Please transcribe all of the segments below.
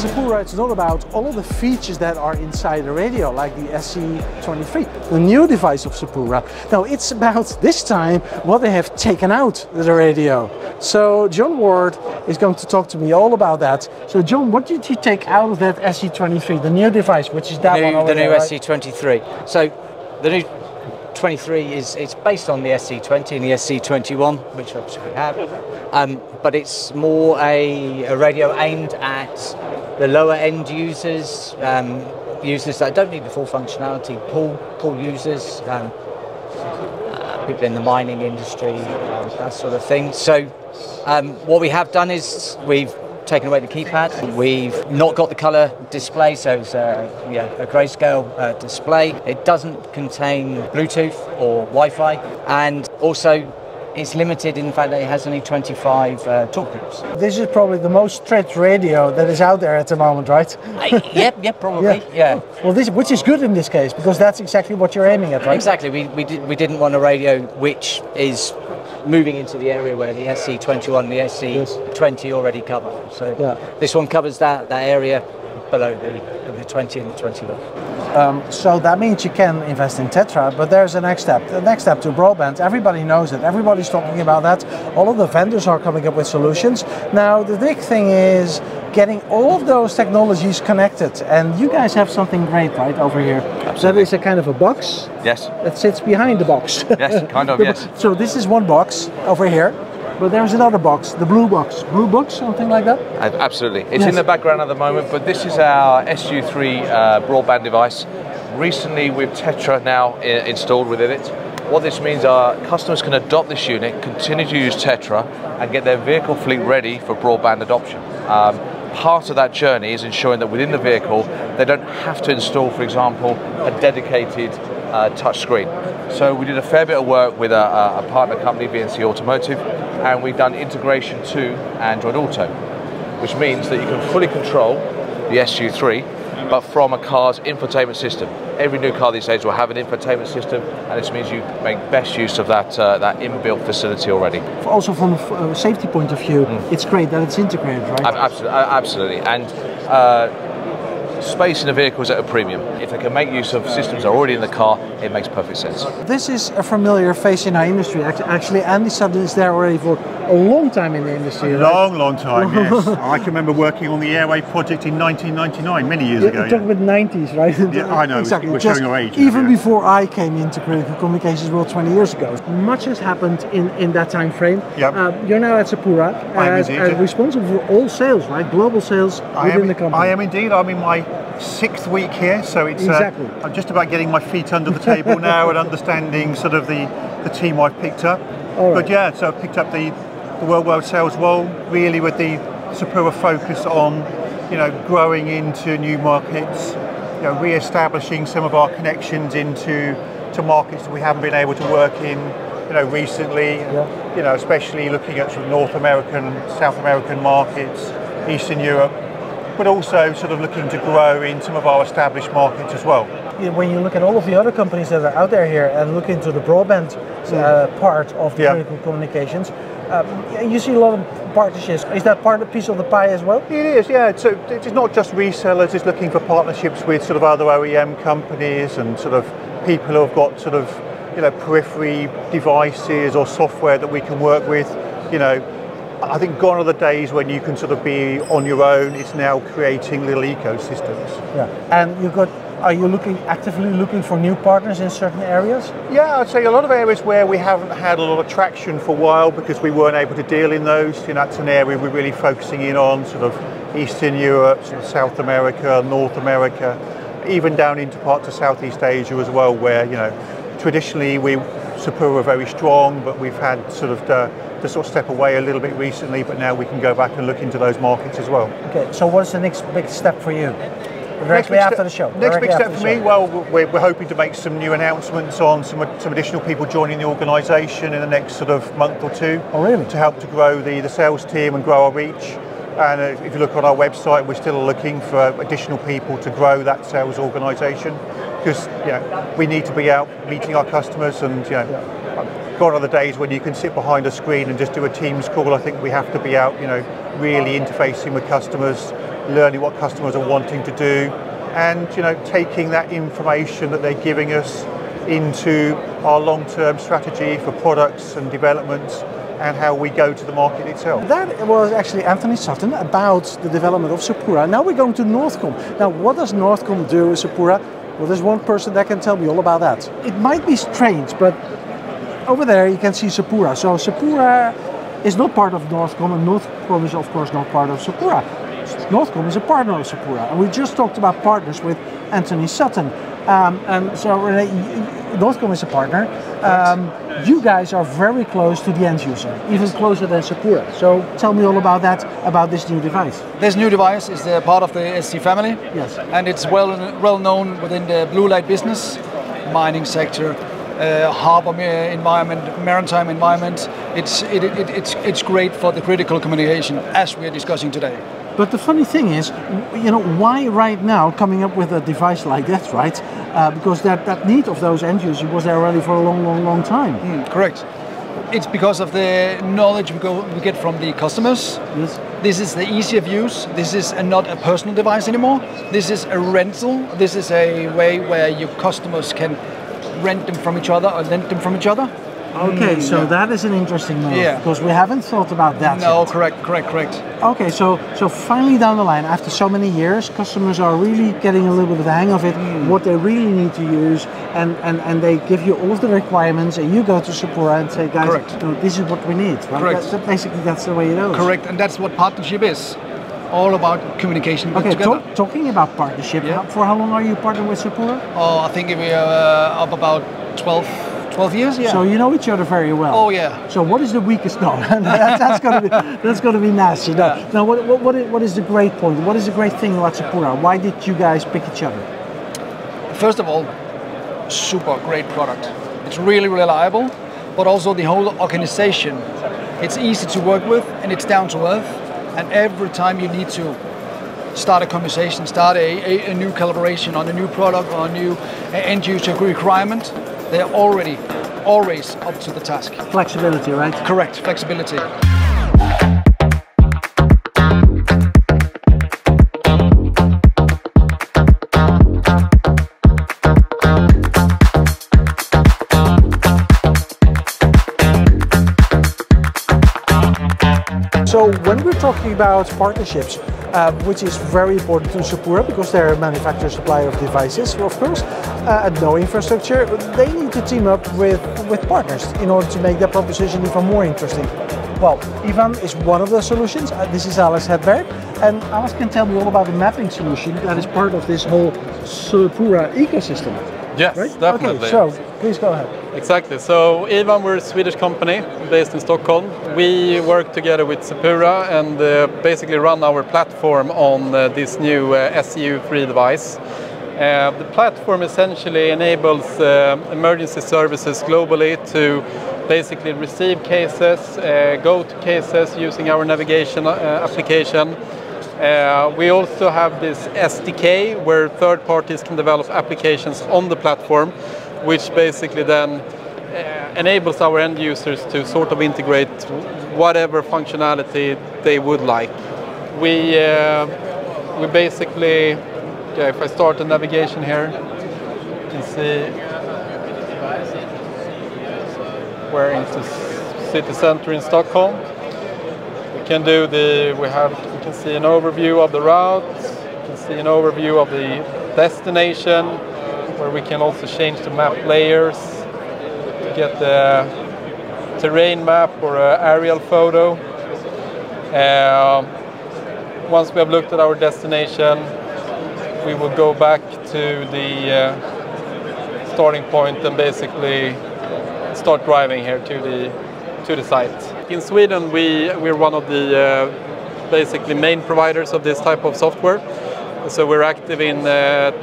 Sepura, it's not about all of the features that are inside the radio, like the SC23, the new device of Sepura. No, it's about this time what they have taken out the radio. So John Ward is going to talk to me all about that. So John, what did you take out of that SC23, the new device, which is that one over there, right? SC23. So the new 23 it's based on the SC20 and the SC21, which obviously we have, but it's more a radio aimed at the lower end users, users that don't need the full functionality, pool users, people in the mining industry, that sort of thing. So what we have done is we've taken away the keypad. We've not got the colour display, so it's a grayscale display. It doesn't contain Bluetooth or Wi-Fi, and also it's limited in the fact that it has only 25 talk groups. This is probably the most stretched radio that is out there at the moment, right? Yeah, probably. Yeah. Well, which is good in this case, because that's exactly what you're aiming at, right? Exactly. We didn't want a radio which is moving into the area where the SC21 and the SC20 already cover. So this one covers that area below the 20 and the 21. So that means you can invest in TETRA, but there's a next step. The next step to broadband, everybody knows it. Everybody's talking about that. All of the vendors are coming up with solutions. Now, the big thing is getting all of those technologies connected. And you guys have something great right over here. Absolutely. That is a kind of a box. Yes. That sits behind the box. Yes, kind of, yes. So this is one box over here. But there's another box, the blue box. Blue box, something like that? Absolutely. It's in the background at the moment, but this is our SU3 broadband device. Recently with TETRA now installed within it. What this means are customers can adopt this unit, continue to use TETRA, and get their vehicle fleet ready for broadband adoption. Part of that journey is ensuring that within the vehicle, they don't have to install, for example, a dedicated touch screen. So we did a fair bit of work with a partner company, BNC Automotive, and we've done integration to Android Auto, which means that you can fully control the SU3, but from a car's infotainment system. Every new car these days will have an infotainment system, and this means you make best use of that inbuilt facility already. Also from a safety point of view, it's great that it's integrated, right? Absolutely. And space in a vehicle is at a premium. If they can make use of systems that are already in the car, it makes perfect sense. This is a familiar face in our industry. Actually, Andy Sutton is there already for a long time in the industry. A long time, yes. I can remember working on the Airway project in 1999, many years ago. You're talking about the 90s, right? Yeah, I know, exactly. we're showing our age. Even before I came into Critical Communications World 20 years ago. Much has happened in that time frame. Yep. You're now at Sepura as responsible for all sales, right? Global sales within the company. I am indeed. I'm in my 6th week here, so it's I'm just about getting my feet under the table now and understanding sort of the team I've picked up. But yeah, so I've picked up the worldwide sales role, really with the Sepura focus on, growing into new markets, re-establishing some of our connections into markets that we haven't been able to work in, recently. Especially looking at sort of North American, South American markets, Eastern Europe, but also sort of looking to grow in some of our established markets as well. When you look at all of the other companies that are out there here and look into the broadband part of the critical communications, you see a lot of partnerships. Is that a piece of the pie as well? It is, yeah. So it's not just resellers, it's looking for partnerships with sort of other OEM companies and sort of people who have got sort of, periphery devices or software that we can work with. I think gone are the days when you can sort of be on your own. It's now creating little ecosystems. Yeah, and are you actively looking for new partners in certain areas? Yeah, I'd say a lot of areas where we haven't had a lot of traction for a while because we weren't able to deal in those. That's an area we're really focusing in on, sort of Eastern Europe, sort of South America, North America, even down into parts of Southeast Asia as well, where traditionally Sepura were very strong, but we've had sort of to sort of step away a little bit recently, but now we can go back and look into those markets as well. Okay, so what's the next big step for you? Directly after the show. Next big step for me, well, we're hoping to make some new announcements on some additional people joining the organisation in the next sort of month or two. Oh, really? To help to grow the sales team and grow our reach. And if you look on our website, we're still looking for additional people to grow that sales organisation, because we need to be out meeting our customers, and gone are the days when you can sit behind a screen and just do a Teams call. I think we have to be out, really interfacing with customers, learning what customers are wanting to do, and taking that information that they're giving us into our long-term strategy for products and developments and how we go to the market itself. That was actually Anthony Sutton about the development of Sepura. Now we're going to Northcom. Now what does Northcom do with Sepura? Well, there's one person that can tell me all about that. It might be strange, but over there you can see Sepura. So Sepura is not part of Northcom, and Northcom is of course not part of Sepura. Northcom is a partner of Sepura, and we just talked about partners with Anthony Sutton. And so Northcom is a partner. You guys are very close to the end user, even closer than Sepura. So tell me all about that, about this new device. This new device is part of the SC family. Yes. And it's well known within the blue light business, mining sector, harbor environment, maritime environment. It's great for the critical communication, as we are discussing today. But the funny thing is, why right now coming up with a device like that, right? Because that need of those end users was there already for a long time. Correct. It's because of the knowledge we get from the customers. Yes. This is the easy of use. This is not a personal device anymore. This is a rental. This is a way where your customers can rent them from each other or lend them from each other. Okay, so that is an interesting move, because we haven't thought about that No, yet. correct. Okay, so finally down the line, after so many years, customers are really getting a little bit of the hang of it, what they really need to use, and they give you all of the requirements, and you go to Sepura and say, guys, this is what we need. Right? Correct. Basically, that's the way it is. Correct, and that's what partnership is. All about communication together. Talking about partnership, for how long are you partnered with Sepura? Oh, I think we are up about 12 years, yeah. So you know each other very well. Oh yeah. So what is the weakest? No, that's gonna be nasty. No. Now what is the great point? What is the great thing about Sepura? Why did you guys pick each other? First of all, super great product. It's really reliable, but also the whole organization. It's easy to work with, and it's down to earth. And every time you need to start a conversation, start a new collaboration on a new product or a new end user requirement, they're always up to the task. Flexibility, right? Correct, flexibility. So when we're talking about partnerships, which is very important to Sepura because they're a manufacturer supplier of devices, of course, and no infrastructure, they need to team up with partners in order to make their proposition even more interesting. Well, Evan is one of the solutions. This is Alex Hedberg, and Alex can tell me all about the mapping solution that is part of this whole Sepura ecosystem. Yes, right? definitely. Okay, so please go ahead. Exactly. So Evan, we're a Swedish company based in Stockholm. We work together with Sepura and basically run our platform on this new SCU3 device. The platform essentially enables emergency services globally to basically receive cases, go to cases using our navigation application. We also have this SDK where third parties can develop applications on the platform, which basically then enables our end users to sort of integrate whatever functionality they would like. We basically, if I start the navigation here, you can see we're into city center in Stockholm. We can do we can see an overview of the route, you can see an overview of the destination, where we can also change the map layers to get the terrain map or an aerial photo. Once we have looked at our destination, we will go back to the starting point and basically start driving here to the site. In Sweden, we're one of the basically main providers of this type of software. So we're active in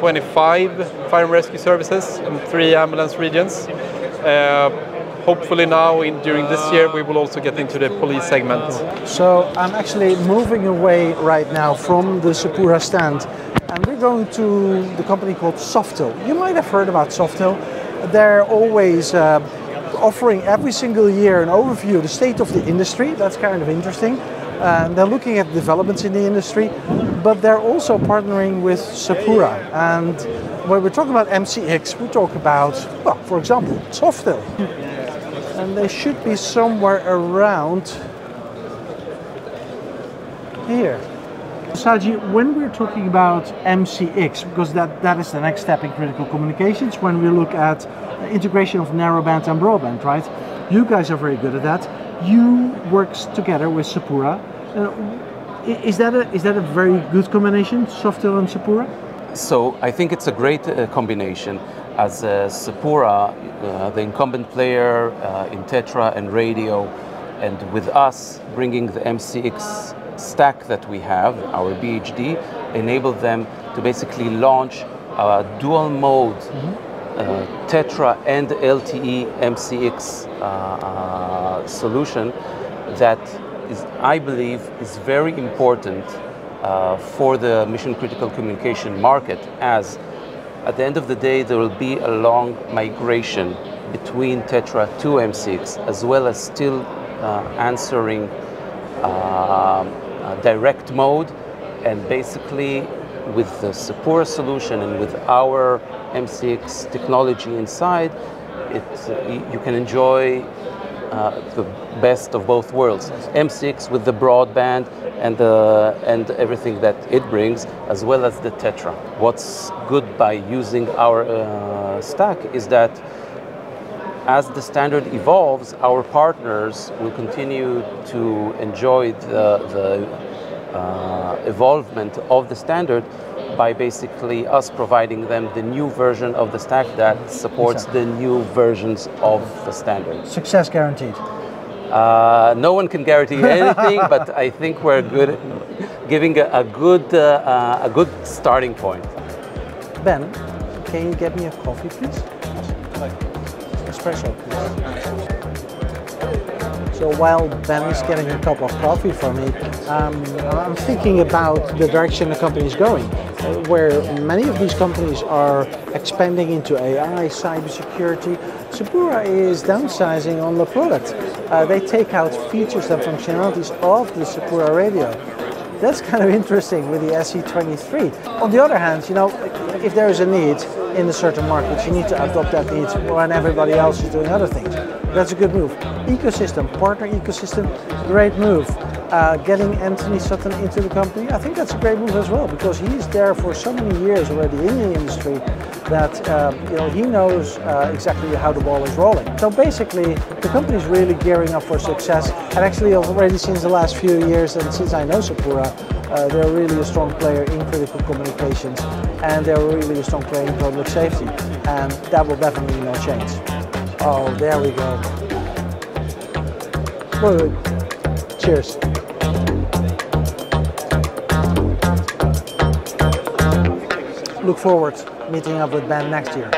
25 fire and rescue services in 3 ambulance regions. Hopefully now, during this year, we will also get into the police segment. So I'm actually moving away right now from the Sepura stand, and we're going to the company called Softil. You might have heard about Softil. They're always offering every single year an overview of the state of the industry. That's kind of interesting. They're looking at developments in the industry, but they're also partnering with Sepura. And when we talk about MCX, we talk about, well, for example, Softil. And they should be somewhere around here. Saji, when we're talking about MCX, because that is the next step in critical communications, when we look at integration of narrowband and broadband, right? You guys are very good at that. You work together with Sepura. Is that a very good combination, Softil and Sepura? So I think it's a great combination. As Sepura, the incumbent player in TETRA and radio, and with us bringing the MCX stack that we have, our BHD, enabled them to basically launch a dual mode TETRA and LTE MCX solution that is, I believe, is very important for the mission critical communication market, as at the end of the day there will be a long migration between TETRA to MCX, as well as still answering direct mode. And basically with the Sepura solution and with our MCX technology inside, you can enjoy the best of both worlds. MCX with the broadband and everything that it brings, as well as the TETRA. What's good by using our stack is that as the standard evolves, our partners will continue to enjoy the evolvement of the standard by basically us providing them the new version of the stack that supports the new versions of the standard. Success guaranteed. No one can guarantee anything, but I think we're good at giving a good starting point. Ben, can you get me a coffee, please? Espresso, please. So while Ben is getting a cup of coffee for me, I'm thinking about the direction the company is going, where many of these companies are expanding into AI, cybersecurity. Sepura is downsizing on the product. They take out features and functionalities of the Sepura radio. That's kind of interesting with the SE23. On the other hand, you know, if there is a need in a certain market, you need to adopt that need when everybody else is doing other things. That's a good move. Ecosystem, partner ecosystem, great move. Getting Anthony Sutton into the company, I think that's a great move as well, because he's there for so many years already in the industry that you know, he knows exactly how the ball is rolling. So basically, the company is really gearing up for success, and actually already since the last few years, and since I know Sepura, they're really a strong player in critical communications, and they're really a strong player in public safety, and that will definitely not change. Oh, there we go. Good. Cheers. Look forward to meeting up with Ben next year.